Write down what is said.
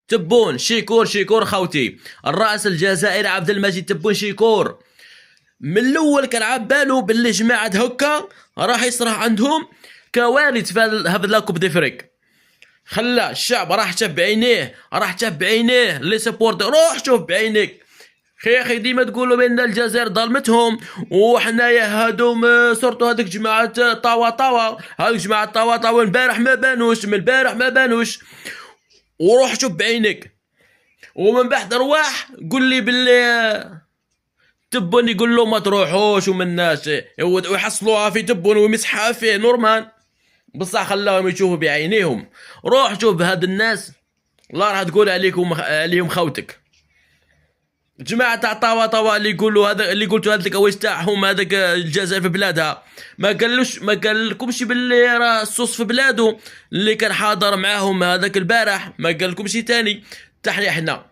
تبون شيكور خوتي، الرئيس الجزائري عبد المجيد تبون شيكور من الاول كان عبالو باللي جماعه هكا راح يصرح عندهم كوارث في هذا لاكوب ديفريك. خلى الشعب راح شاف بعينيه لي سبورت، روح شوف بعينيك. اخي ديما تقولوا بان الجزائر ظلمتهم وحنايا هادوم صرتوا هذيك جماعه طاوا هذيك جماعه طاوا البارح ما بانوش وروح شوف بعينك. ومن بعد رواح قول لي باللي تبون يقول له ما تروحوش ومن الناس ويحصلوها في تبون ويمسحها فيه نورمال، بصح خلاهم يشوفوا بعينيهم. روح شوف هاد الناس الله راح تقول عليهم خوتك. جماعة تاع طاوا اللي يقولوا هذا اللي قلتوا هذاك واش تاعهم هذاك الجزائر في بلادها، ما قالكمش باللي راه الصوص في بلادو اللي كان حاضر معاهم هذاك البارح، ما قالكمش تاني. تحيا حنا.